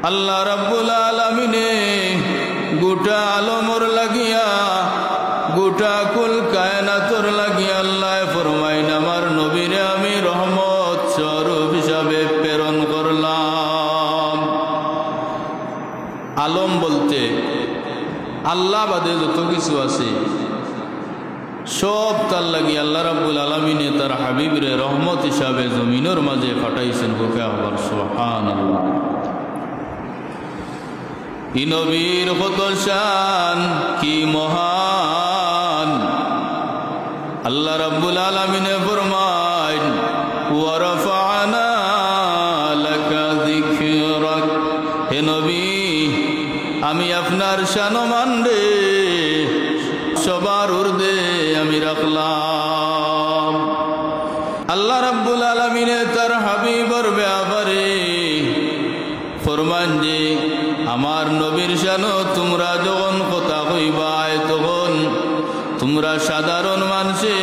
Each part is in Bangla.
আল্লাহ রাব্বুল আলামিনে গোটা আলমর লাগিয়া গোটা কুল কায়নাতর লাগিয়া আল্লাহ ফরমাইন আমার নবীরে আমি রহমত স্বরূপ হিসাবে প্রেরণ করলাম। আলম বলতে আল্লাহ বাদে যত কিছু আছে সব তার লাগি আল্লাহ রাব্বুল আলামিনে তার হাবিবরে রহমত হিসাবে জমিনের মাঝে পাঠাইছেন। হুকা আবার সুবহানাল্লাহ। ই নবীর কত শান কি মহান, আল্লাহ রাব্বুল আলামিনে ফরমায় ওয়া রাফা'না লাকা যিকরাক, হে নবী আমি আপনার শানমান রে সবার ঊর্ধ্বে আমি রাখলাম। আল্লাহ রাব্বুল আলামিনে তার হাবিবর ব্যাপারে ফরমান যে আমার নবীর শানো তোমরা যখন কথা কইবাই তখন তোমরা সাধারণ মানুষে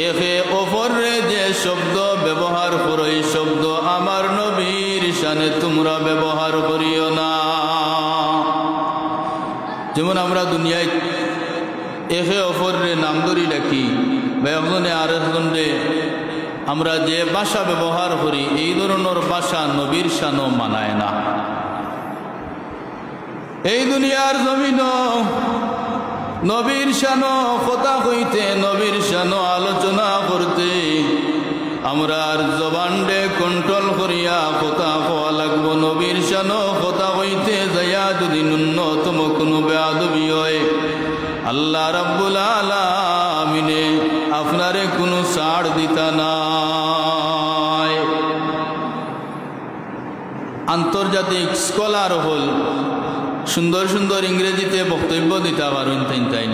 একে অপরে যে শব্দ ব্যবহার করো এই শব্দ আমার নবীর শানে তোমরা ব্যবহার করিও না। যেমন আমরা দুনিয়ায় একে অপরে নাম ধরি ডাকি বা একজনে আর একজনে আমরা যে ভাষা ব্যবহার করি এই ধরনের ভাষা নবীর শানও মানায় না। এই দুনিয়ার জমিন নবীর শানো কথা কইতে নবীর শানো আলোচনা করতে আমরা আর জবানডে কন্ট্রোল করিয়া কথা কওয়া লাগবো। নবীর শানো কথা কইতে যাইয়া যদি ন্যূনতম কোনো বেয়াদবি হয় আল্লাহ রাব্বুল আলামিনে আপনারে কোনো ছাড় দিতা নাই। আন্তর্জাতিক স্কলার হল সুন্দর সুন্দর ইংরেজিতে বক্তব্য দিতে পারেন তাই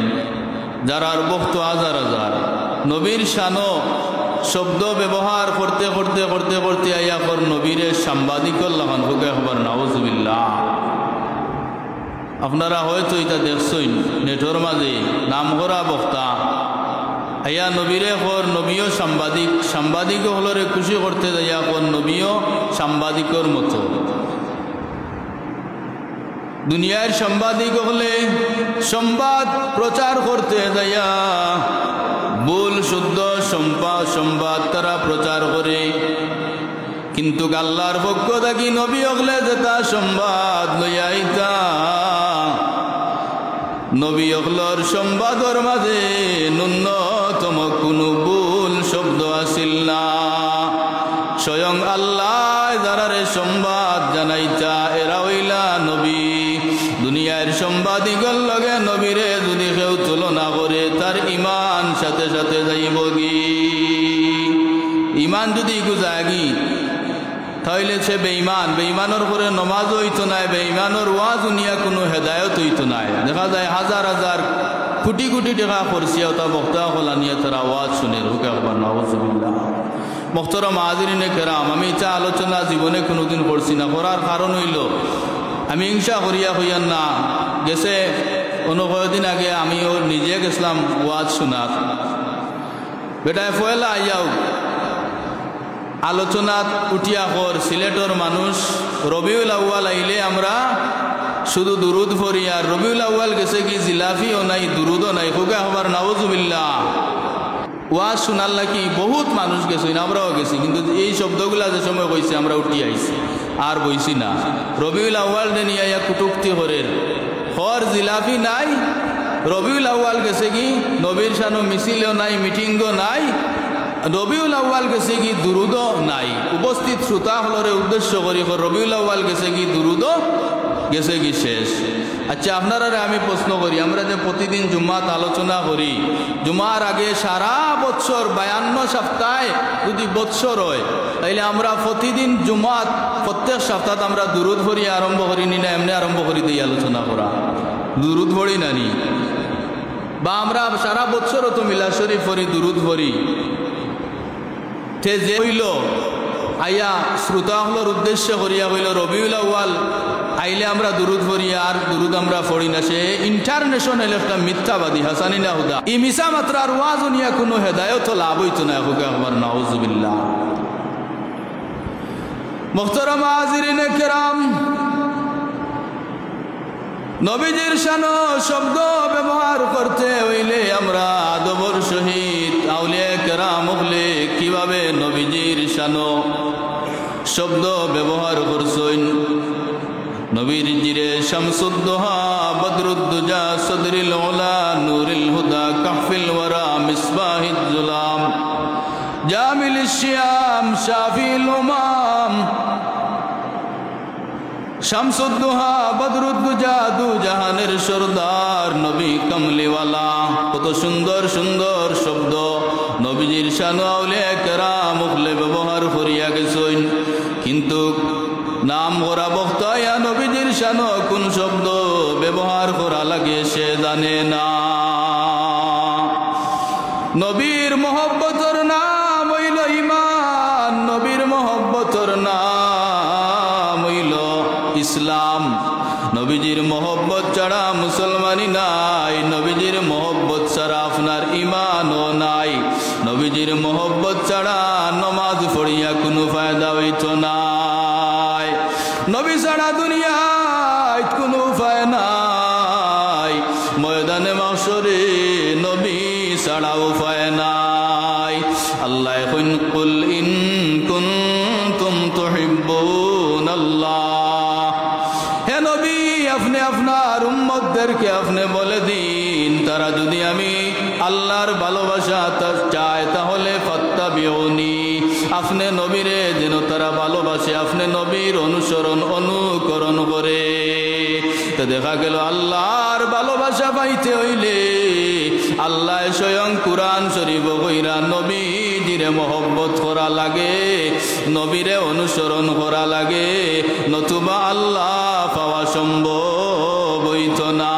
যারা বক্ত হাজার হাজার নবীর শানো শব্দ ব্যবহার করতে করতে করতে করতে আইয়া কর নবীরে সাংবাদিক লাগান হুকে হবার নাউজুবিল্লাহ। আপনারা হয়তো এটা দেখছেন নেটর মাঝে নাম করা বক্তা আইয়া নবীরে কর নবীও সাংবাদিক, সাংবাদিক হলরে খুশি করতে যাইয়া কর নবীও সাংবাদিকর মতো। দুনিয়ার সাংবাদিক হলে সংবাদ প্রচার করতে যাইয়া ভুল শুদ্ধ সংবাদ তারা প্রচার করে, কিন্তু আল্লাহর পক্ষ থাকি নবী হলে যেটা সংবাদ লইয়া আইতা নবী হলর সংবাদর মাঝে ন্যূনতম কোনো ভুল শব্দ আসিল না। স্বয়ং আল্লাহ যারারে সংবাদ জানাইতা এরা হইলা নবী। দুনিয়ার সাংবাদিকর লগে নবীরে যদি কেউ তুলনা করে তার ইমান সাথে সাথে যাইব গি। ইমান যদি গুজাগি তাহলে সে বেঈমান, বেঈমানের করে নমাজ হইতো নাই, বেঈমানের ওয়াজ উনিয়া কোনো হেদায়ত হইতো নাই। দেখা যায় হাজার হাজার কোটি কোটি টাকা খরচিয়া তা বক্তা হলা নিয়ে তারা ওয়াজ শুনে রুকে হবার নাউজুবিল্লাহ। মুহতারাম হাজিরিনে কেরাম, আমি এটা আলোচনা জীবনে কোনোদিন করছি না। করার কারণ হইল আমি হিংসা করিয়া হইয়ান না। গেছে কয়েকদিন আগে আমিও নিজে গেছিলাম ওয়াজ শোনার, বেটায় ফয়লা আইয়াও আলোচনাত উঠিয়া কর সিলেটর মানুষ রবিউল আউয়াল আইলে আমরা শুধু দুরুদ পড়ি, আর রবিউল আউয়াল গেছে কি জিলাফিও নাই দুরুদও নাই হুকা হবার নাউজুবিল্লাহ। ওয়াজ শোনার লাগি বহুত মানুষ গেছে, আমরাও গেছি, কিন্তু এই শব্দগুলা যে সময় কইছে আমরা উঠি আইছি আর বইছি না। রবিউল আউয়াল দে নিয়ে আইয়া কুটুক্তি করে হর জিলাফি নাই, রবিউল আউয়াল গেছে কি নবীর শানো মিছিলও নাই মিটিংও নাই, রবিউল আউয়াল গেছে কি দুরুদও নাই। উপস্থিত শ্রোতা হলরে উদ্দেশ্য করি রবিউল আউয়াল গেছে কি দুরুদও গেছে কি শেষ। আচ্ছা আপনারা আমি প্রশ্ন করি, আমরা যে প্রতিদিন জুম্মাত আলোচনা করি, জুমার আগে সারা বছর 52 সপ্তাহে যদি বৎসর হয় তাইলে আমরা প্রতিদিন জুমাত প্রত্যেক সপ্তাহে আমরা দুরুদ পড়ি আরম্ভ করি নি না এমনি আরম্ভ করি দিই আলোচনা করা? দুরুদ পড়ি না নি? বা আমরা সারা বছরও তো মিলাদ শরীফ পড়ি দুরুদ পড়ি। যে হইল আইয়া শ্রোতা হলর উদ্দেশ্য করিয়া হইল রবিউল আউয়াল আইলে আমরা দুরুদ পড়ি আর দুরুদ আমরা পড়ি না, সে ইন্টারন্যাশনাল একটা মিথ্যাবাদী হাসানি না হুদা। ই মিশা মাত্রার ওয়াজ নিয়া কোনো হেদায়ত লাভ হইতো না হুকা আমার নাউজুবিল্লাহ। মুহতারাম হাজিরিনে কেরাম, নবীজির শানো শব্দ ব্যবহার করতে হইলে আমরা আদবর সহিত আউলিয়া কেরাম হলে কিভাবে নবীজির শানো শব্দ ব্যবহার করছেন। নবীর জিরে শামসুদ্দোহা বদরুদ্দুজা সদরিল উলা নূরিল হুদা কাহফিল ওয়ারা মিসবাহিজ জুলাম জামিল শিয়াম শাফিল উমাম শামসুদ্দোহা বদরুদ্দুজা দু জাহানের সরদার নবী কমলিওয়ালা। কত সুন্দর সুন্দর শব্দ নবীজির শান আউলিয়া কেরাম হলে ব্যবহার করিয়া গেছেন, কিন্তু নাম করা বক্তায়া নবীজির শান কোন শব্দ ব্যবহার করা লাগে সে জানে না। নবীর মোহব্বতর নাম হইল ঈমান, নবীর মোহব্বতর নাম হইল ইসলাম। নবীজির মোহব্বত ছাড়া মুসলমানি নাই, নবীজির মোহব্বত ছাড়া আপনার ঈমানও নাই, নবীজির মোহব্বত ছাড়া নমাজ পড়িয়া কোনো ফায়দা হইত নাই, নবী ছাড়া দুনিয়ায় কোনো উপায় নাই, ময়দানে মাহশরে নবী ছাড়া উপায় নাই। আল্লাহ কইন কুল ইন কুনতুম তুহিব্বুনাল্লাহ, হে নবী আপনি আপনার উম্মতদেরকে আপনি বলে দিন তারা যদি আমি আল্লাহর ভালোবাসা চায় তাহলে ফাত্তাবিউনি, আপনি নবীরে যেন তারা ভালোবাসে, আপনি নবীর অনুসরণ অনুকরণ করে। তো দেখা গেল আল্লাহর ভালোবাসা পাইতে হইলে আল্লাহ স্বয়ং কুরআন শরীফ কইরা নবীজিরে মহব্বত করা লাগে, নবীরে অনুসরণ করা লাগে, নতুবা আল্লাহ পাওয়া সম্ভব হইত না।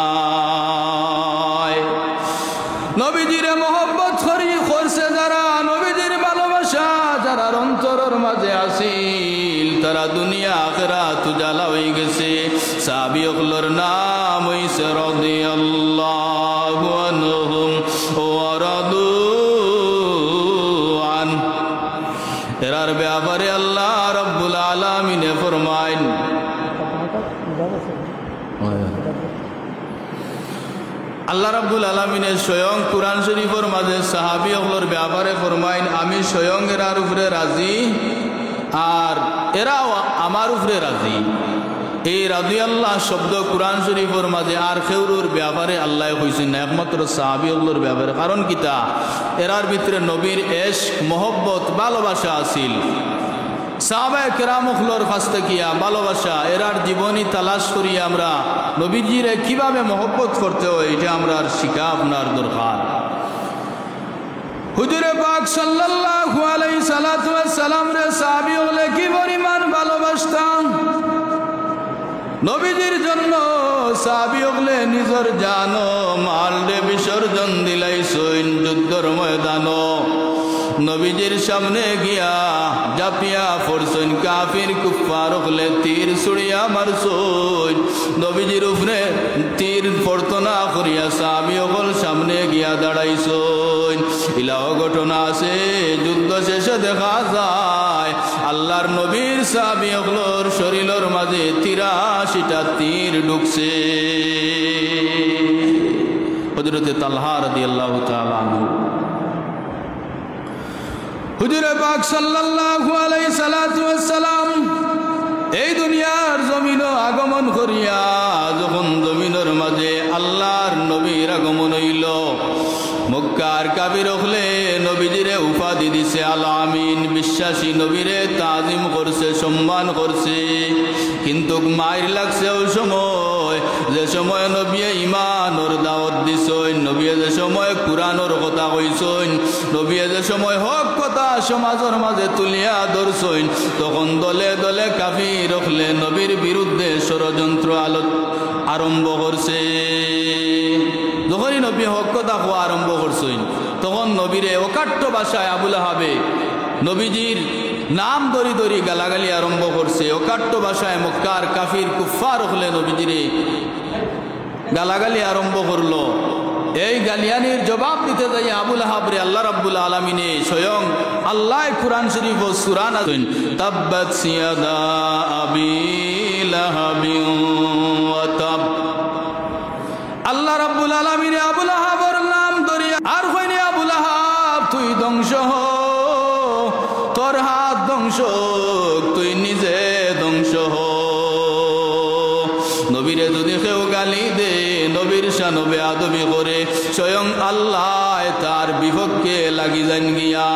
নবীজিরে মহব্বত করছে যারা, নবীজির ভালোবাসা যারা অন্তরের মাঝে আসিল তারা দুনিয়া আখিরাত উজালা হয়ে গেছে। সাহাবীগুলোর নাম হইছে রাদিয়াল্লাহু আনহুম ওয়া রাদু আন। এরার ব্যাপারে আল্লাহ রাব্বুল আলামিন ফরমায়েন, আল্লাহ রাব্বুল আলামিনের স্বয়ং কুরআন শরীফের মাঝে সাহাবীগুলোর ব্যাপারে ফরমাইন, আমি স্বয়ং এরার উপরে রাজি আর এরাও আমার উপরে রাজি। এই রাদিয়াল্লাহ শব্দ কুরআন শরীফের মাঝে আর কেউর ব্যাপারে আল্লাহ কইছেন না, একমাত্র সাহাবীগুলোর ব্যাপারে। কারণ কিতা, এরার ভিতরে নবীর ইশক মহব্বত ভালোবাসা আছিল। সাহাবায়ে কেরামগুলোর কাছ থেকে ভালোবাসা এরার জীবনী তালাশ করি আমরা নবীজিরে কিভাবে মহব্বত করতে হয় এটা আমরা শিখা আপনার দরকার। হুজুরে পাক সাল্লাল্লাহু আলাইহি সাল্লাতু ওয়াস সালাম রে সাহাবী হলে কি পরিমাণ ভালোবাসতাম। নবীজির জন্য সাহাবী হলে নিজের জান ও মাল দে বিসর্জন দিলাইছেন যুদ্ধের ময়দানো। নবীজির সামনে গিয়া জাপিয়া পড়ছেন, কাফির কুফার হলে তীর ছুড়িয়া মারছেন। নবীজির উপরে তীর পড়তো না করিয়া সাহাবী হল সামনে গিয়া দাঁড়াইছেন। ইলাও ঘটনা আছে, যুদ্ধ শেষে দেখা যায় আল্লাহর নবীর সাহাবী হলর শরীরের মাঝে 83টা তীর ঢুকছে। হযরতে তালহা রাদিয়াল্লাহু তাআলা আনহু হুজুরে পাক সাল্লাল্লাহু আলাইহি সাল্লাতু ওয়াস সালাম এই দুনিয়ার জমিনও আগমন করিয়া যখন জমিনের মাঝে আল্লাহর নবীর আগমন হইল, মক্কার কাফির হলে নবীজিরে উপাধি দিছে আল আমিন, বিশ্বাসী নবীরে তাজিম করছে, সম্মান করছে। কিন্তু মাইর লাগছে ওই সময় যে সময় নবী ঈমানের দাওয়াত দিছেন, নবী যে সময় কুরআনের কথা কইছেন, নবী যে সময় হক কথা সমাজের মাঝে তুলিয়া ধরছেন, তখন দলে দলে কাফির হলে নবীর বিরুদ্ধে ষড়যন্ত্র আরম্ভ করছে। যখনই নবী হক কথা কোয়া আরম্ভ করছেন তখন নবীরে অকাট্য ভাষায় আবুল আহাবে নবীজির নাম ধরি ধরি গালাগালি আরম্ভ করছে। অকাট্য ভাষায় মক্কার কাফির কুফার হলে নবীজিরে গালাগালি আরম্ভ করলো। এই গালিয়ানির জবাব দিতে যাই আবুল আহাবরে আল্লাহ রাব্বুল আলামিনে স্বয়ং আল্লাহ কুরআন শরীফ ও সূরা নাযিল, তাব্বাত ইয়াদা আবি লাহাবিন ওয়া তাব, রব্বুল আলামিনে আবুল আহাবর নাম ধরিয়া আর কইনি আবুল আহাব তুই ধ্বংস হ, তোর হাত ধ্বংস, তুই নিজে ধ্বংস হ। নবীরে যদি কেউ গালি দে, নবীর শান বেয়াদবি করে, স্বয়ং আল্লাহ তার বিপক্ষে লাগি যান গিয়া।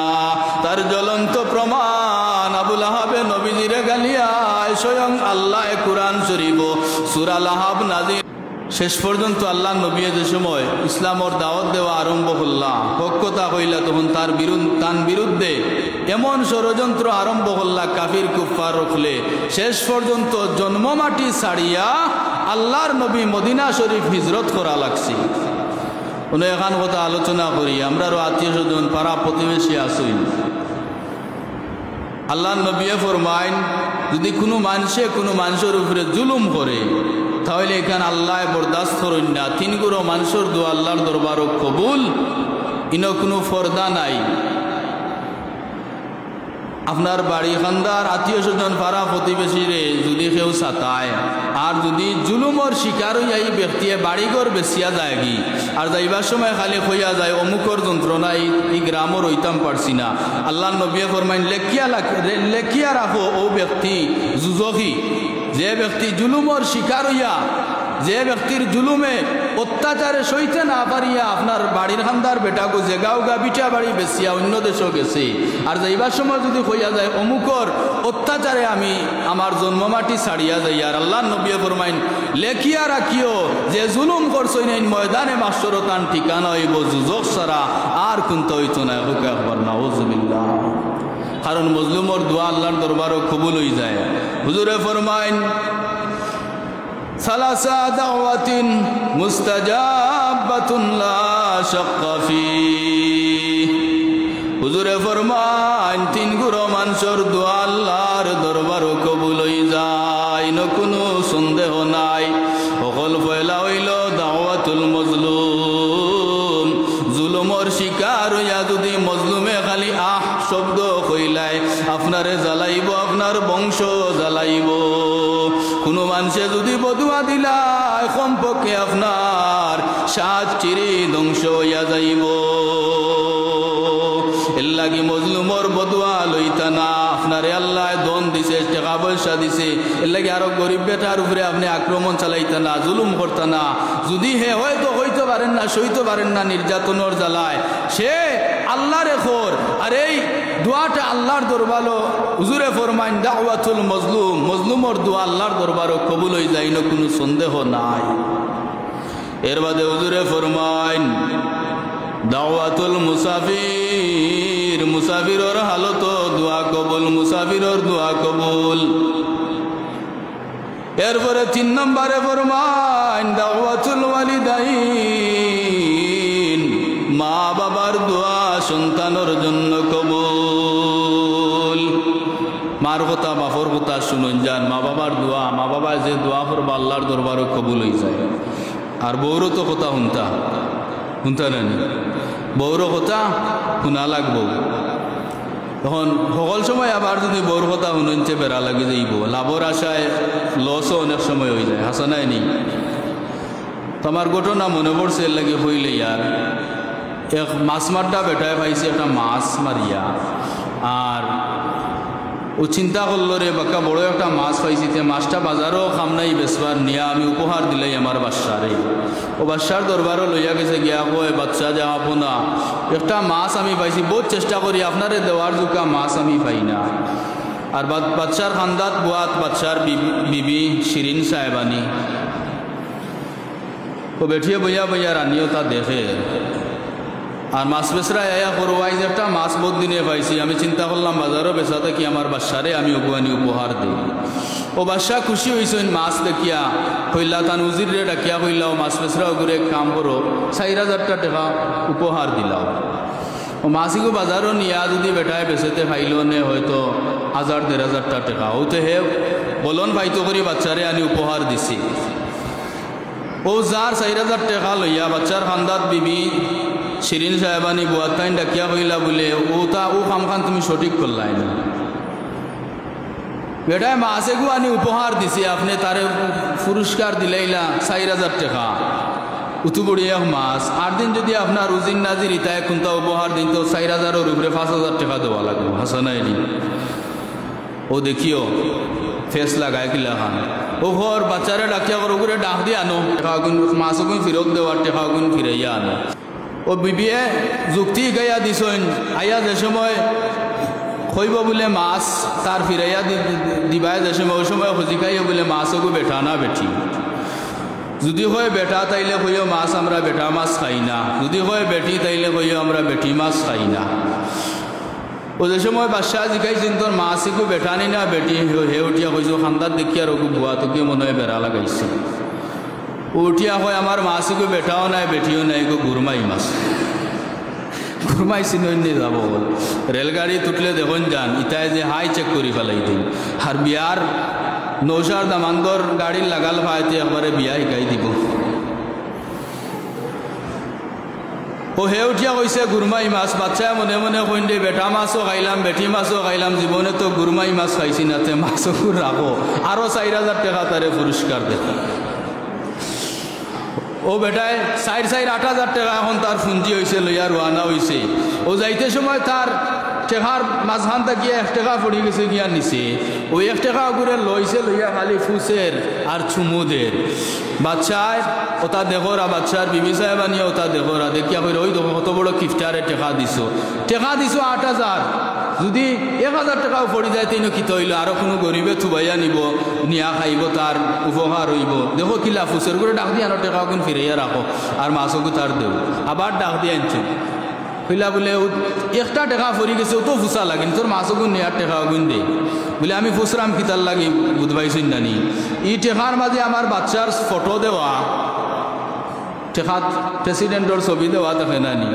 তার জ্বলন্ত প্রমাণ আবুল আহাবে নবীজিরে গালিয়ায় স্বয়ং আল্লাহ কুরআন শরীফ সূরা লাহাব নাজিল। শেষ পর্যন্ত আল্লাহ নবী যে সময় ইসলামর দাওয়াত দেওয়া আরম্ভ করলা, পক্ষতা হইলা, তখন তার বিরুদ্ধে এমন ষড়যন্ত্র আরম্ভ করলা কাফির কুফফার রখলে, শেষ পর্যন্ত জন্মমাটি ছাড়িয়া আল্লাহর নবী মদিনা শরীফ হিজরত করা লাগছে। কোনো এখান কথা আলোচনা করি, আমরারও আত্মীয় স্বজন পাড়া প্রতিবেশী আসুই। আল্লাহর নবী ফরমাইন, যদি কোনো মানুষের উপরে জুলুম করে, তাহলে এখানে আল্লাহ বরদাস্ত করেন না। 3 গুরো মানুষের দোয়া আল্লাহর দরবারও কবুল, ইনো কোনো ফর্দা নাই। আপনার বাড়ি খান্দার আত্মীয় স্বজন পাড়া প্রতিবেশীরে যদি কেউ সাতায়, আর যদি জুলুমর শিকার হইয়া এই ব্যক্তি বাড়িঘর বেচিয়া যায় কি, আর যাইবার সময় খালি হইয়া যায় অমুকর যন্ত্রণা এই গ্রামও রইতাম পারছি না, আল্লাহ নবী ফরমাইন লেখিয়া রাখো ও ব্যক্তি যুজকি, যে ব্যক্তি জুলুমর শিকার হইয়া, যে ব্যক্তির জুলুমে অত্যাচারে সইতে না পারিয়া আপনার বাড়ির খান্দার বেটাকে জেগাউগা বিটা বাড়ি বেচিয়া অন্য দেশও গেছে, আর যাইবার সময় যদি হইয়া যায় অমুকর অত্যাচারে আমি আমার জন্মমাটি ছাড়িয়া যাই, আর আল্লাহ নবী ফরমাইন লেখিয়া রাখিও যে জুলুম করছই নাই ময়দানে মাসর তান ঠিকানা হইব যুজক ছাড়া আর কোনটা হইতো না। হুকে আকবার, নাউজুবিল্লাহ। কারণ মজলুমর দোয়া আল্লাহর দরবারও কবুল হয়ে যায়। হুজুরে ফরমাইন সালাসা দাওয়াতিন মুস্তাজাবাতুন লা শাক্কা ফি। হুজুরে ফরমাইন 3 গুরো মানুষের দোয়া আল্লাহর দরবারও কবুল হয়ে যায়, ন কোনো সন্দেহ নাই। সকল পয়লা হইল দাওয়াতুল মজলুম। জুলুমর শিকার হইয়া যদি মজলুমে খালি আহ শব্দ কইলাই, আপনারে জ্বালাইব, আপনার বংশ জ্বালাইব। কোনো মানুষে যদি বদুয়া দিলাই, কমপক্ষে আপনার 7 চিরি ধ্বংস হইয়া যাইব। এর লাগি মজলুমর বদুয়া লইতা না। আপনারে আল্লাহ ধন দিছে, টাকা পয়সা দিছে, এর লাগি আরো গরিব বেটার উপরে আপনি আক্রমণ চালাইতা না, জুলুম করতা না। যদি হে হয়তো হইতে পারেন না, সইতে পারেন না নির্যাতনের জ্বালায়, সে আল্লাহরে খোর। আর এই দোয়াটা আল্লাহর দরবারও হুজুরে ফরমাইন দাওয়াতুল মজলুম, মজলুমর দোয়া আল্লাহর দরবারও কবুল হয়ে যায়, কোনো সন্দেহ নাই। এর বাদে হুজুরে ফরমাইন দাওয়াতুল মুসাফির, মুসাফিরর হালত দোয়া কবুল, মুসাফিরর দোয়া কবুল। এরপরে 3 নম্বরে ফরমাইন দাওয়াতুল ওয়ালিদাইন, মা বাবার দোয়া সন্তানের জন্য কবুল। মার কথা বাপর কথা শুনুন যান, মা বাবার দোয়া, মা বাবা যে দোয়া করবা আল্লাহর দরবারও কবুল হয়ে যায়। আর বউরও তো কথা শুনতা নেন, বউর কথা শুনা লাগবো। তখন সকল সময় আবার যদি বউর কথা শুনছে বেড়া লাগে যাইব, লাভর আশায় লসও অনেক সময় হয়ে যায়। হাসানায় নেই তোমার ঘটনা মনে পড়ছে, এর লাগে হইলে ইয়ার এক মাছ মারটা বেটায় পাইছে একটা মাছ মারিয়া, আর ও চিন্তা করলো রে বাক্কা বড় একটা মাছ পাইছি, তে মাছটা বাজারও খাম নাই বেসবার নিয়া আমি উপহার দিলাই আমার বাচ্চারে। ও বাচ্চার দরবারও লইয়া গেছে, গিয়া কয় বাচ্চা যা আপনা একটা মাছ আমি পাইছি, বহুত চেষ্টা করি আপনারে দেওয়ার জোকা মাছ আমি পাই না। আর বাচ্চার খান্দাত বুয়াত বাচ্চার বিবি শিরিন সাহেবানি ও বেঠিয়ে বইয়া বইয়া রানিও তা দেখে। আর মাছ বেচরা এয়া করবাই যে একটা মাছ বহুত দিনে পাইছি, আমি চিন্তা করলাম বাজারও বেচাতে কি আমার বাচ্চারে আমি ওগুয়ানি উপহার দিই। ও বাচ্চা খুশি হয়েছেন মাছ দেখিয়া, কইলা তান উজির রে ডাকিয়া কইলা ও মাছ বেচরা ওগুলো কাম করো, 4000 টাকা উপহার দিলাও। ও মাছিগো বাজারও নিয়া যদি বেটায় বেচেতে ফাইল নে হয়তো 1000-1500 টাকা, ওতে হে বলন ফাইতো করি বাচ্চারে আনি উপহার দিছি। ও যার 4000 টাকা লইয়া বাচ্চার খান্দাত বিবি শিরিন সাহেবানি বুয়াতাইন ডাকিয়া কইলা বলে ও কাম খান তুমি সঠিক করলাই না, বেটায় মাছে গু আনি উপহার দিছি, আপনি তারে পুরস্কার দিলাইলা 4000 টাকা। উতু বড়িয়া মাছ 8 দিন যদি আপনার উজিন নাজির ইতায় কোনটা উপহার দিন তো 4000-এর উপরে 5000 টাকা দেওয়া লাগবে হাসানাইনি ও দেখিও ফেস লাগায় কিলা খান ও ঘর বাচ্চারা ডাকিয়া করে উপরে ডাক দিয়ে আনো টাকাগুন মাছগুন ফিরত দেওয়ার টাকাগুন ফিরাইয়া আনো ও বিবিয়ে যুক্তি গাইয়া দিছেন আইয়া যে সময় খইব বলে মাছ তার ফিরাইয়া দিবাই যে সময় ওই সময় খুঁজি খাইয়া বলে মাছকো বেঠা না বেঠি যদি হয় বেটা তাইলে কইও মাছ আমরা বেটা মাছ খাই না যদি হয় বেটি তাইলে কইও আমরা বেটি মাছ খাই না ও যে সময় বাদশাহ জিকাইছেন তোর মাছকো বেঠানি না বেটি হে উঠিয়া কইছো খান্দার দেখিয়া রঘু বুয়া তোকে মনে হয় বেড়া লাগাইছে উঠিয়া হয় আমার মাছকো বেটাও নাই বেটিও নাই গো গুরমাই মাছ গুরমাই চিননি যাব রেলগাড়ি তুটলে দেখুন যান ইতায় যে হাই চেক করি ফেলাই দিন আর বিয়ার নৌসার দামান্দর গাড়ি লাগাল ভাইতে একবারে বিয়া শিকাই দিব ও হে উঠিয়া কইছে গুরমাই মাছ বাচ্চায় মনে মনে কইন দে বেটা মাছও খাইলাম বেটি মাছও খাইলাম জীবনে তো গুরমাই মাছ খাইছি না তে মাছও রাখো আরো 4000 টাকা তারে পুরস্কার দে ও বেটায় 4,500-8,000 টাকা এখন তার পুঁজি হয়েছে লইয়া রওনা হয়েছে ও যাইতে সময় তার টেকার মাঝখান গিয়ে 1 টাকা পড়ে গেছে গিয়া নিছে ওই 1 টাকা করে লইছে লইয়া খালি ফুসের আর চুমুদের বাচ্চায় ওটা দেখোরা বাচ্চার বিবি সাহেব আনিয়া ওটা দেখোরা দেখিয়া কই ওই দেখো কত বড় কিফটারে টাকা দিছো 8,000 যদি 1,000 টাকাও পড়ে যায় তেন কি তৈল আরো কোনো গরিবে থুবাইয়া নিব নিয়া খাইব তার উপহার হইব দেখো কিলা ফুসের করে ডাক দিয়ে আনো টাকা কোন ফিরাইয়া রাখো আর মাছকো তার দেও আবার ডাক দিয়ে আনছে কইলা বলে 1 টাকা পড়ে গেছে তো ফুসা লাগেন তোর মাছকো নেয়ার টাকা গুণ দে বলে আমি ফুসরাম কিতার লাগি বুধবাইছিন নানি ই টেকার মাঝে আমার বাচ্চার ফটো দেওয়া টেকাত প্রেসিডেন্টর ছবি দেওয়া দেখে নানি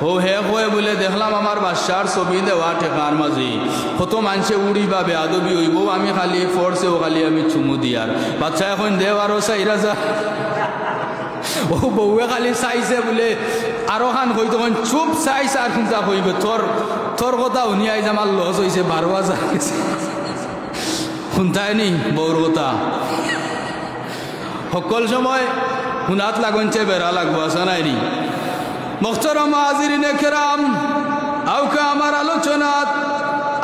ও হে কয়ে বলে দেখলাম আমার বাচ্চার ছবি দেওয়া টেকার মাঝে কত মানুষে উড়ি বা বেয়াদবি হইব আমি খালি ফোর্সেও খালি আমি চুমু দিয়ার বাচ্চা এখন দেও আরো 4,000 ও বউয়ে খালি চাইছে বলে আরো খান কই তখন চুপ চাইছে আর চিন্তা কইবে তোর কথা শুনি আইজ আমার লস হয়েছে 12,000 গেছে শুনতায়নি বউর কথা সকল সময় শুনাত লাগনছে বেড়া লাগবো আসা নাইনি মুহতারাম হাজিরিনে কেরাম আউকা আমার আলোচনাত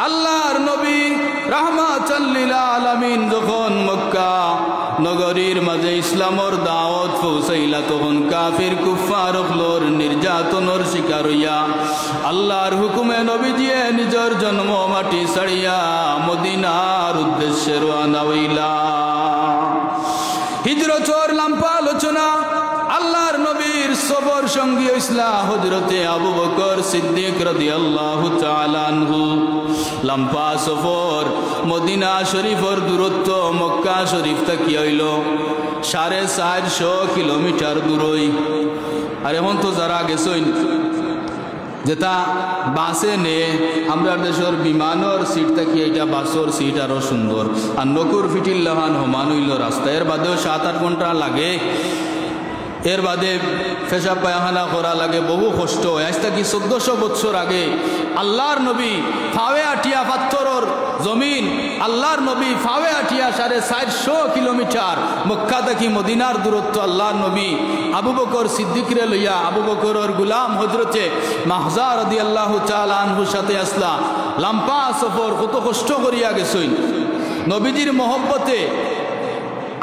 আল্লাহর নবী রাহমাতাল লিল আলামিন যখন মক্কা নগরীর মাঝে ইসলামর দাওয়াত পৌঁছাইলা তখন কাফির কুফার হলোর নির্যাতনের শিকার হইয়া আল্লাহর হুকুমে নবীজিয়ে নিজের জন্ম মাটি ছাড়িয়া মদিনার উদ্দেশ্যে রওনা হইলা হিজরতের লম্বা আলোচনা আল্লাহর নবীর সফর সঙ্গী হইসলা হযরতে আবু বকর সিদ্দিক রাদিয়াল্লাহু তাআলা আনহু লম্বা সফর মদিনা শরীফের দূরত্ব মক্কা শরীফ থেকে হইল 450 কিলোমিটার দূরই আর এখন তো যারা গেছেন যেটা বাসে নে আমরা দেশের বিমানের সিট থেকে এটা বাসর সিট আরো সুন্দর আর নকুর ফিটিল্লাহান হমান হইল রাস্তা এর বাদেও 7-8 ঘন্টা লাগে এর বাদে পেশাব পায়খানা করা লাগে বহু কষ্ট হয় আজ থেকে 1400 বছর আগে আল্লাহর নবী ফাওয়ে আটিয়া পাথরের জমিন আল্লাহর নবী ফাওয়ে আটিয়া 450 কিলোমিটার মক্কা থেকে মদিনার দূরত্ব আল্লাহর নবী আবু বকর সিদ্দিকরে লইয়া আবু বকরের গোলাম হযরতে মাহজা রাদিয়াল্লাহু তাআলা আনহুর সাথে আসলা লম্বা সফর কত কষ্ট করিয়া গেছেন নবীজির মহব্বতে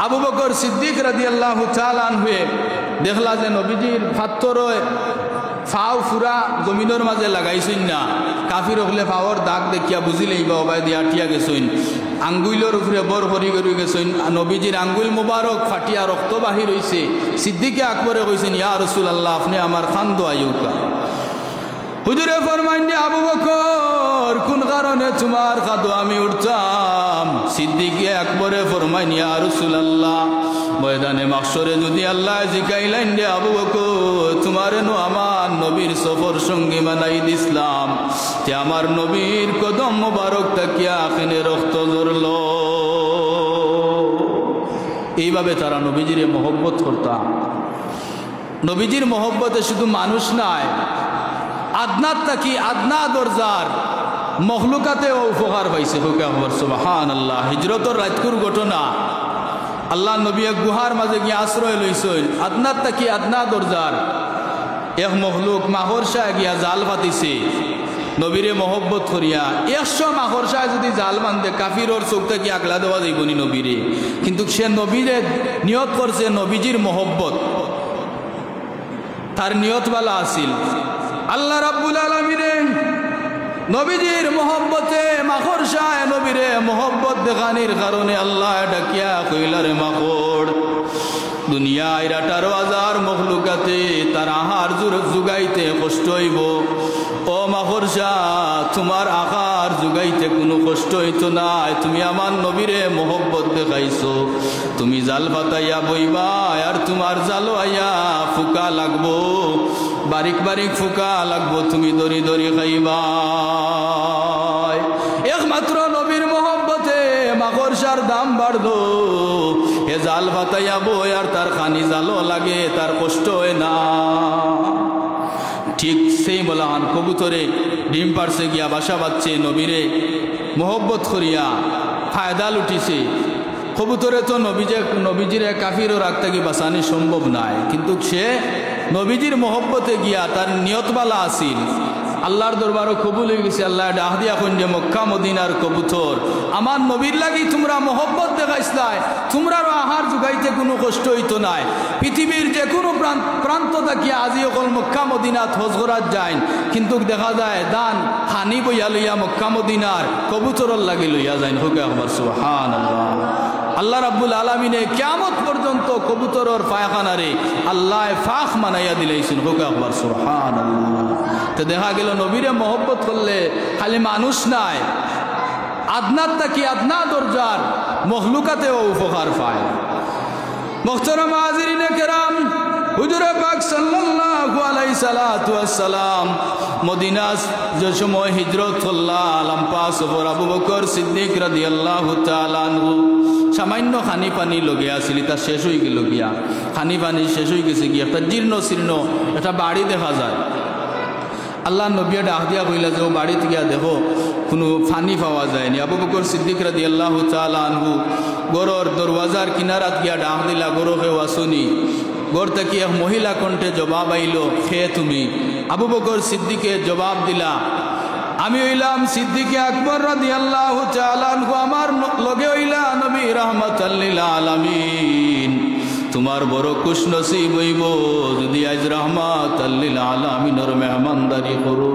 আবু বকর সিদ্দিক রাদিয়াল্লাহু তাআলা আনহু দেখলা যে নবীজির পাথরে ফাও ফুরা জমিনের মাঝে লাগাইছেন না কাফির হলে ফাওয়ার দাগ দেখিয়া বুঝিলেই বা অবাই দিয়া আটিয়া গেছেন আঙ্গুলের উপরে বর ভরি করে গেছেন নবীজির আঙ্গুল মুবারক ফাটিয়া রক্ত বাহির হইছে সিদ্দিকে আকবরে কইছেন ইয়া রাসূলুল্লাহ আপনি আমার খান দোয়াইউকা হুজুরে ফরমাইনি আবু বকর কোন কারণে তোমার খাদো আমি উঠতাম সিদ্দিকে আকবরে ফরমাইনি ইয়া রাসূলুল্লাহ ময়দানে মাহশরে যদি আল্লাহ জিকাইলেন দে আবু বকর তোমারে নো আমার নবীর সফর সঙ্গী বানাই দিসলাম তে আমার নবীর কদম মোবারক তাকিয়া আখিনে রক্ত ঝরলো এইভাবে তারা নবীজির মহব্বত করতাম নবীজির মহব্বতে শুধু মানুষ নাই আদনাত তাকি আদনা দরজার মখলুকাতেও উপকার পাইছে সুবহানাল্লাহ হিজরতের রাতকুর ঘটনা আল্লাহ নবী গুহার মাঝে গিয়ে আশ্রয় লইছিল আদনাত তাকি আদনা দরজার এক মখলুক মাহরশায় গিয়া জাল পাতিছে নবীরে মহব্বত করিয়া 100 মাহরশায় যদি জাল বান্ধে কাফিরর চোখ থেকে আগলা দেওয়া যাইবনি নবীরে কিন্তু সে নবীরে নিয়ত করছে নবীজির মহব্বত তার নিয়ত বালা আছিল আল্লাহ রাব্বুল আলামিনে নবীজির মহব্বতে মাখরশায় নবীরে মহব্বত দেখানির কারণে আল্লাহ ডাকিয়া কইলারে মাখড় দুনিয়ায় 18,000 মখলুকাতে তার আহার জুগাইতে কষ্ট হইব ও মাখরশা তোমার আহার জুগাইতে কোনো কষ্ট হইতো না তুমি আমার নবীরে মহব্বত দেখাইছো তুমি জাল পাতাইয়া বইবা আর তোমার জালো আইয়া ফুকা লাগবো বারিক বারিক ফুকা লাগবো তুমি দড়ি দড়ি খাইবা একমাত্র নবীর মহব্বতে মাকড়সার দাম বাড়লো এ জাল পাতাইয়া বই আর তার খানি জালো লাগে তার কষ্ট হয় না ঠিক সেই বলান কবুতরে ডিম পারছে গিয়া বাসা বাঁধছে নবীরে মহব্বত করিয়া ফায়দা লুটিছে কবুতরে তো নবীজিরে কাফিরও রাখতে গিয়ে বাঁচানি সম্ভব নাই কিন্তু সে নবীজির মহব্বতে গিয়া তার নিয়তবালা আসিল আল্লাহর দরবারও কবুল হয়ে গেছে আল্লাহ ডাক দিয়া কইন যে মক্কা মদিনার কবুতর আমার নবীর লাগি তোমরা মহব্বত দেখাইছলাই তোমরারও আহার জুগাইতে কোনো কষ্ট হইতো নাই পৃথিবীর যে কোনো প্রান্ত থাকিয়া আজি অকল মক্কা মদিনাত হজ করার যায় কিন্তু দেখা যায় দান হানি বইয়া লইয়া মক্কা মদিনার কবুতরর লাগি লইয়া যায় হোক আমার সুবহানাল্লাহ আল্লাহ রাব্বুল আলামিনে কিয়ামত পর্যন্ত কবুতরর পায়খানারে আল্লাহ ফাখ মানাইয়া দিলেছেন হোক আকবার সুবহানাল্লাহ তো দেখা গেল নবীরে মহব্বত করলে খালি মানুষ নাই আদনাত তাকি আদনা দরজার মখলুকাতেও উপকার পায় মুহতারাম হাজিরিনে কেরাম হুজুরে পাক সাল্লাল্লাহু আলাইহি সাল্লাতু ওয়াস সালাম মদিনা যে সময় হিজরত করলা লম্বা সফর আবু বকর সিদ্দিক রাদিয়াল্লাহু তাআলা আনহু সামান্য খানি পানি লগে আসিল তা শেষ হয়ে গেল গিয়া খানি পানি শেষ হয়ে গেছে গিয়া একটা জীর্ণ শীর্ণ একটা বাড়ি দেখা যায় আল্লাহ নবী ডাক দিয়া কইলা যে বাড়িতে গিয়া দেখো কোনো পানি পাওয়া যায়নি আবু বকর সিদ্দিক রাদিয়াল্লাহু তাআলা আনহু গরর দরওয়াজার কিনারাত গিয়া ডাক দিলা গরো কেউ আসুনি গড় থেকে এক মহিলা কণ্ঠে জবাব আইল খেয়ে তুমি আবু বকর সিদ্দিকে জবাব দিলা আমি হইলাম সিদ্দিকে আকবর রাদিয়াল্লাহু তাআলা আনহু আমার লগে হইলা নবী রাহমাতাল লিল আলামিন তোমার বড় খুশ নসিব হইব যদি আজ রাহমাতাল লিল আলামিনের মেহমানদারি করো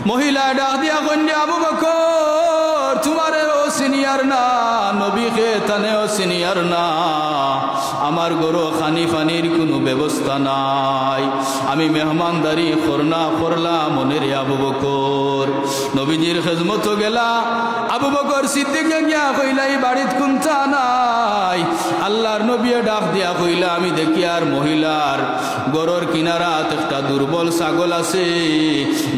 মহিলা ডাক দিয়া কন্যা আবু বকর তোমারও সিনিয়র না নবীকে তানেও সিনিয়র না আমার গরো খানি ফানির কোনো ব্যবস্থা নাই আমি মেহমানদারি করলাম মনের আবু বকর নবীজির খেজমত গেলা আবু বকর সিদ্দিকে গিয়া কইলা এই বাড়িত কোনটা নাই আল্লাহর নবী ডাক দিয়া কইলা আমি দেখি আর মহিলার গরর কিনারাত একটা দুর্বল ছাগল আছে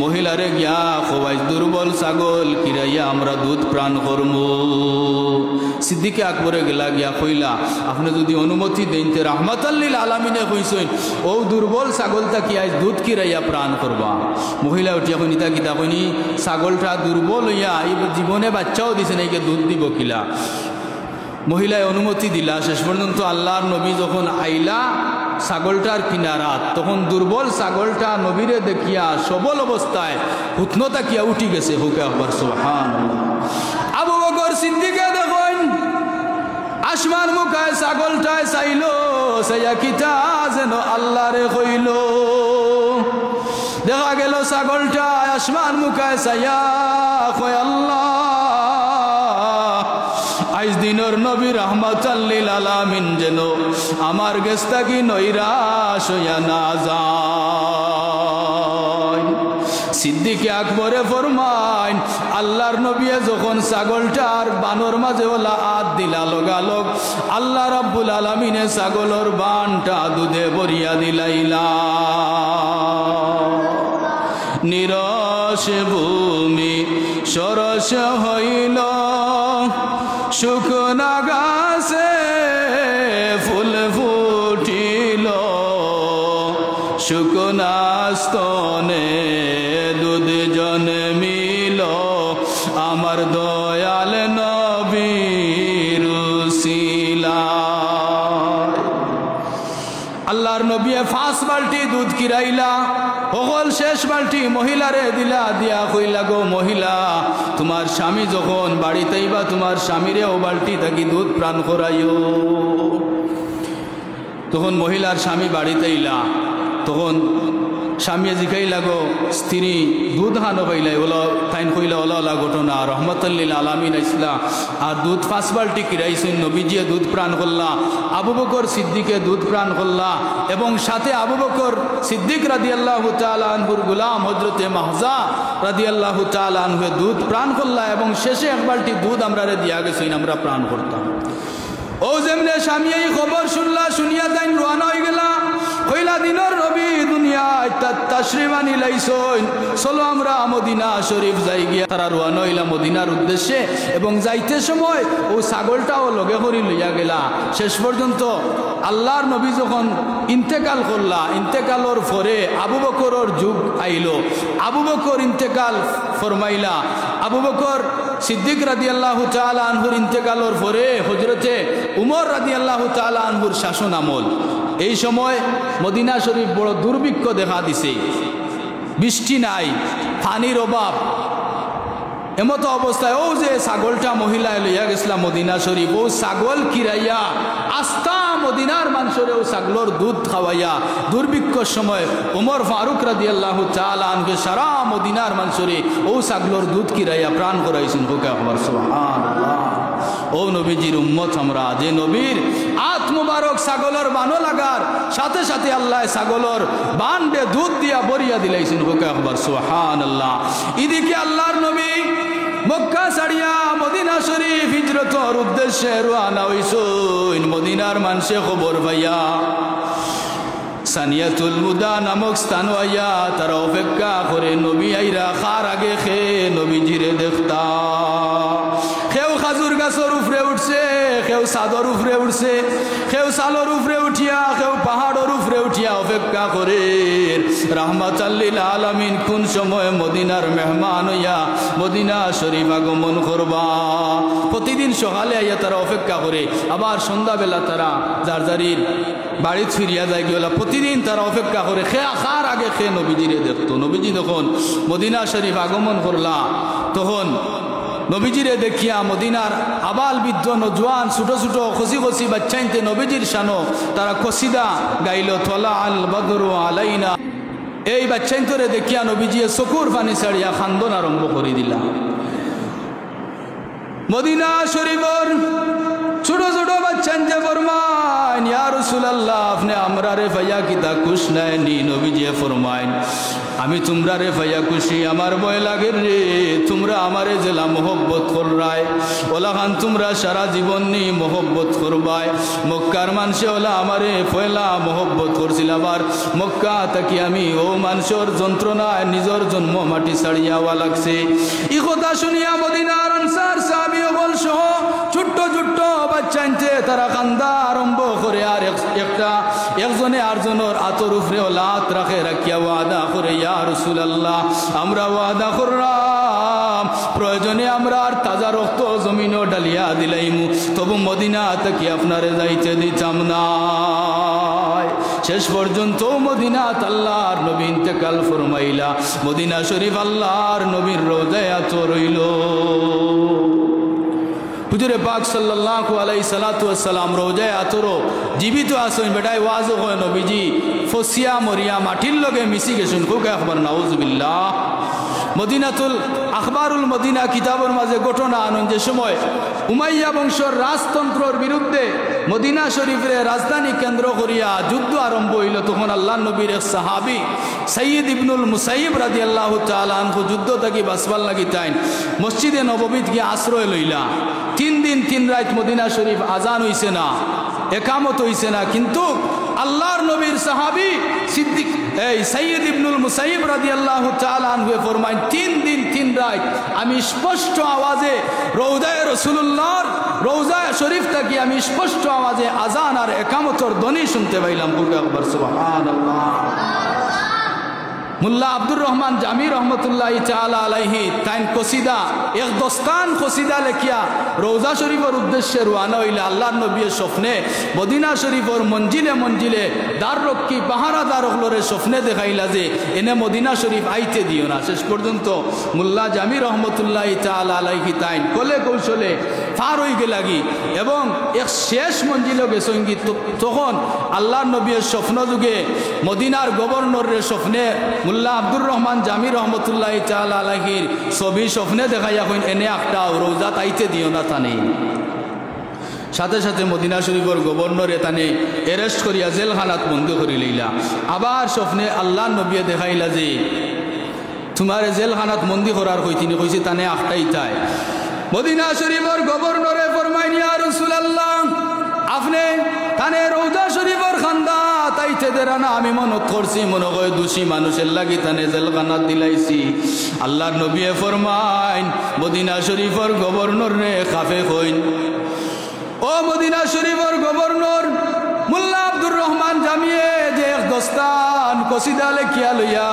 মহিলারে গিয়া কবাই দুর্বল ছাগল কিরাইয়া আমরা দুধ প্রাণ করমু সিদ্দিকে আকবরে গেলা গিয়া কইলা আপনি যদি অনুমতি দেন তে রাহমাতাল লিল আলামিনে কইছেন ও দুর্বল ছাগলটা কি আজ দুধ কিরাইয়া প্রাণ করবা মহিলা উঠিয়া কইনি তা কিতা কইনি ছাগলটা দুর্বল হইয়া এই জীবনে বাচ্চাও দিছে নাকি দুধ দিব কিলা মহিলায় অনুমতি দিলা শেষ পর্যন্ত আল্লাহর নবী যখন আইলা ছাগলটার কিনারাত তখন দুর্বল ছাগলটা নবীরে দেখিয়া সবল অবস্থায় হুতনো তাকিয়া উঠি গেছে হুকে আকবার সুবহানাল্লাহ আবু বকর সিদ্দিকে দেখুন আসমান মুখায় ছাগলটায় চাইলো সাইয়া কিতা যেন আল্লাহরে কইল দেখা গেল ছাগলটা আসমান মুখায় চাইয়া কয় আল্লাহ আজ দিনের নবী রাহমাতাল লিল আলামিন যেন আমার গেস্তা কি নৈরাশ হইয়া না যায় সিদ্দিকে আকবরে ফরমাইন আল্লাহর নবী যখন ছাগলটার বানর মাঝে ওলা হাত দিলা লগালগ আল্লাহ রাব্বুল আলামিনে ছাগলর বানটা দুধে ভরিয়া দিলাইলা নিরস ভূমি সরস হইল শুকনা গাছে ফুল ফুটিল শুকনা স্তনে দুধ জন্মিল আমার দয়াল নবীর উসিলা আল্লাহর নবী 5 বালতি দুধ কিরাইলা সকল শেষ বালতি মহিলারে দিলা দিয়া কইলা গো মহিলা তোমার স্বামী যখন বাড়িতে আইবা তোমার স্বামীরে ও বালতি থাকি দুধ প্রাণ করাইও তখন মহিলার স্বামী বাড়িতে আইলা তখন স্বামী জিকাই লাগো স্ত্রী দুধ হানো পাইলাই ওলা তাইন কইলা ওলা ওলা ঘটনা রহমতুল্লিল আলামিন আইসলা আর দুধ 5 বালতি কিরাইছেন নবীজিয়ে দুধ প্রাণ করলা আবু বকর সিদ্দিকে দুধ প্রাণ করলা এবং সাথে আবু বকর সিদ্দিক রাদিয়াল্লাহু তাআলা আনহুর গোলাম হযরতে মাহজা রাদিয়াল্লাহু তাআলা আনহু দুধ প্রাণ করলা এবং শেষে 1 বালতি দুধ আমরারে দিয়া গেছেন আমরা প্রাণ করতাম ও যেমনে স্বামী এই খবর শুনলা শুনিয়া তাইন রওনা হয়ে গেলা কইলা দিনের নবী দুনিয়ায় তাশরিফ আনি লাইছেন চলো আমরা মদিনা শরীফ যাই গিয়া তারা রওনা হইলা মদিনার উদ্দেশ্যে এবং যাইতে সময় ও ছাগলটাও লগে করে লইয়া গেলা শেষ পর্যন্ত আল্লাহর নবী যখন ইন্তেকাল করলা ইন্তেকালর পরে আবু বকরের যুগ আইলো আবু বকর ইন্তেকাল ফরমাইলা আবু বকর সিদ্দিক রাদিয়াল্লাহু তাআলা আনহুর ইন্তেকালর পরে হযরতে উমর রাদিয়াল্লাহু তাআলা আনহুর শাসন আমল এই সময় মদিনা শরীফ বড় দুর্ভিক্ষ দেখা দিছে বৃষ্টি নাই পানির অভাব এমতো অবস্থায় ও যে ছাগলটা মহিলায় লইয়া গেছিলাম মদিনা শরীফ ও ছাগল কিরাইয়া আস্থা মদিনার মানুষের ও ছাগলর দুধ খাওয়াইয়া দুর্ভিক্ষর সময় উমর ফারুক রাদিয়াল্লাহু তাআলা আনহু সারা মদিনার মানুষের ও ছাগলর দুধ কিরাইয়া প্রাণ করাইছেন হোক আকবার সুবহানাল্লাহ ও নবীজির উম্মত আমরা যে নবীর আত মুবারক ছাগলর বানো লাগার সাথে সাথে আল্লাহ ছাগলর বানডে দুধ দিয়া বরিয়া দিলাইছেন হোক আকবার সুবহানাল্লাহ এদিকে আল্লাহর নবী মক্কা ছাড়িয়া মদিনা শরীফ হিজরতের উদ্দেশ্যে রওনা হইছেন মদিনার মানুষে খবর পাইয়া সানিয়াতুল মুদা নামক স্থান আইয়া তারা অপেক্ষা করে নবী আইরা খার আগে খে নবীজিরে দেখতা কেউ খাজুর গাছের উপরে উঠছে কেউ সাদর উপরে উঠছে কেউ সালর উপরে উঠিয়া কেউ পাহাড়ের উপরে উঠিয়া অপেক্ষা করে রাহমাতাল্লিল আলামিন কোন সময় মদিনার মেহমান হইয়া মদিনা শরীফ আগমন করবা প্রতিদিন সকালে আইয়া তারা অপেক্ষা করে আবার সন্ধ্যাবেলা তারা যার যারির বাড়ি ফিরিয়া যায় গিয়েলা প্রতিদিন তারা অপেক্ষা করে খার আগে খেয়ে নবীজিরে দেখতো নবীজি যখন মদিনা শরীফ আগমন করলা তখন নবীজিরে দেখিয়া মদিনার আবাল বৃদ্ধ নজওয়ান ছোট ছোট খসি খসি বাচ্চাইতে নবীজির শানো তারা কসিদা গাইল তলা আল বদরু আলাইনা এই বাচ্চাইন্তরে দেখিয়া নবীজিয়ে চকুর পানি ছাড়িয়া খান্দন আরম্ভ করে দিলা মদিনা শরীফর ছোট ছোট বাচ্চাইতে ফরমাইন ইয়া রাসূলুল্লাহ আপনি আমরারে ভাইয়া কিতা খুশ নাই নি নবীজিয়ে ফরমাইন আমি তোমরা রে ভাইয়া খুশি আমার ভয় লাগে রে তোমরা আমারে জেলা মোহব্বত কররাই ওলা খান তোমরা সারা জীবন নি মোহব্বত করবাই মক্কার মানুষে ওলা আমারে পয়লা মোহব্বত করছিল আবার মক্কা তাকি আমি ও মানুষের যন্ত্রণায় নিজের জন্ম মাটি ছাড়িয়াওয়া লাগছে এই কথা শুনিয়া মদিনার আনসার সাহাবী বল সহ ছোট্ট ছোট্ট বাচ্চাইতে তারা কান্দা আরম্ভ করে আর একজনে আরজনের আতর উপরে লাত রাখে রাখিয়া ওয়াদা করে ইয়া রাসূলুল্লাহ আমরা ওয়াদা করলাম প্রয়োজনে আমরা আর তাজা রক্ত জমিনও ডালিয়া দিলাইমু তবু মদিনা থেকে আপনারে যাইতে দিতাম না শেষ পর্যন্ত মদিনাত আল্লাহর নবী ইন্তেকাল ফরমাইলা মদিনা শরীফ আল্লাহর নবীর রওজায় আতর রইল হুজুরে পাক সাল্লাল্লাহু আলাইহি সাল্লাতু ওয়াস সালাম রওজায় আতরো জীবিত আসেন বেটাই ওয়াজ হয় নবীজি ফসিয়া মরিয়া মাটির লগে মিশি গেছেন কোকে আখবার নাউজুবিল্লাহ মদিনাতুল আখবারুল মদিনা কিতাবের মাঝে ঘটনা আনন্দ যে সময় উমাইয়া বংশের রাজতন্ত্রের বিরুদ্ধে মদিনা শরীফের রাজধানী কেন্দ্র করিয়া যুদ্ধ আরম্ভ হইল তখন আল্লাহ নবীর এক সাহাবী সৈয়দ ইবনুল মুসাইব রাদিয়াল্লাহু তাআলা আনহু যুদ্ধ থেকে বাঁচবার লাগি তাইন মসজিদে নববীত গিয়ে আশ্রয় লইলা 3 দিন 3 রাত মদিনা শরীফ আজান হইছে না একামত হইছে না কিন্তু আল্লাহর নবীর সাহাবী সিদ্দিক এই সৈয়দ ইবনুল মুসাইব রাদিয়াল্লাহু তাআলা আনহু ফরমায় 3 দিন 3 রাত আমি স্পষ্ট আওয়াজে রওজায়ে রাসূলুল্লাহর রওজায়ে শরীফ থেকে আমি স্পষ্ট আওয়াজে আজান আর একামতের ধ্বনি শুনতে পাইলাম বলতে আকবার সুবহানাল্লাহ মুল্লা আব্দুর রহমান জামি রহমতুল্লাহি তাআলা আলাইহি তাইন কসিদা এক দস্তান কসিদা লেখিয়া রওজা শরীফের উদ্দেশ্যে রওনা হইলে আল্লাহর নবীর স্বপ্নে মদিনা শরীফের মঞ্জিলে মঞ্জিলে দ্বাররক্ষী পাহারাদার হলরে স্বপ্নে দেখাইলা যে এনে মদিনা শরীফ আইতে দিও না। শেষ পর্যন্ত মুল্লা জামি রহমতুল্লাহি তাআলা আলাইহি তাইন কোলে কৌশলে পার হয়ে গেলাগি এবং এক শেষ মঞ্জিলে গেছঙ্গি। তখন আল্লাহর নবীর স্বপ্ন যুগে মদিনার গভর্নরের স্বপ্নে মুল্লা আব্দুর রহমান জামি রহমতুল্লাহি তাআলা আলাইহির ছবি স্বপ্নে দেখাইয়া কইন এনে একটা রওজা তাইতে দিও না তানে। সাথে সাথে মদিনা শরীফের গভর্নরে তানে অ্যারেস্ট করিয়া জেলখানাত বন্দি করি লইলা। আবার স্বপ্নে আল্লাহর নবী দেখাইলা যে তোমার জেলখানাত বন্দি করার কইতিনি কইছে তানে আখটাই তাই। মদিনা শরীফের গভর্নরে ফরমাইন ইয়া রাসূলুল্লাহ আপনি তানে রওজা শরীফের খান্দা তাইতে দেরা না আমি মনত করছি মনে হয় দোষী মানুষের লাগি তানে জেলখানাত দিলাইছি। আল্লাহর নবী ফরমাইন মদিনা শরীফের গভর্নর রে খাফে কইন ও মদিনা শরীফের গভর্নর মুল্লা আব্দুর রহমান জামিয়ে যে এক দস্তান কসিদা লেখিয়া লইয়া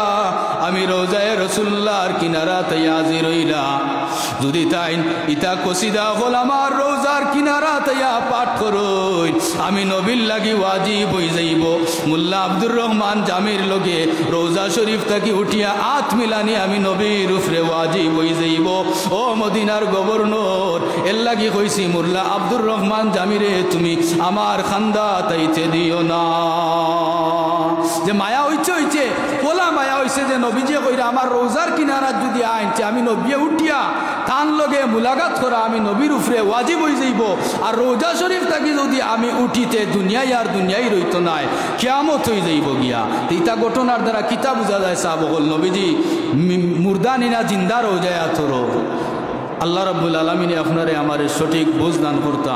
আমি রওজায়ে রাসূলুল্লাহর কিনারা তাই হাজির হইলা। যদি তাই ইতা কসিদা হল আমার রওজার কিনারা তাইয়া পাঠ করুন আমি নবীর লাগি ওয়াজিব হই যাইব। মুল্লা আব্দুর রহমান জামির লগে রওজা শরীফ থাকি উঠিয়া হাত মিলানি আমি নবীর উপরে ওয়াজিব হই যাইব। ও মদিনার গভর্নর এর লাগি কইছি মুল্লা আব্দুর রহমান জামিরে তুমি আমার খান্দা তাইতে দিও না। যে মায়া হইছে পোলা মায়া হইছে যে নবীজি কইরা আমার রওজার কিনারা যদি আইনছে আমি নবী উঠিয়া তান লগে মুলাকাত করা আমি নবীর উপরে ওয়াজিব হয়ে যাইব। আর রওজা শরীফ থাকি যদি আমি উঠিতে দুনিয়ায় আর দুনিয়ায় রইতো নাই কিয়ামত হয়ে যাইব গিয়া। ইতা ঘটনার দ্বারা কিতা বুঝা যায় সাহাবগণ নবীজি মুর্দা নিনা জিন্দা রওজায় আথর। আল্লাহ রাব্বুল আলামিন আপনারে আমারে সঠিক বুঝ দান করতা।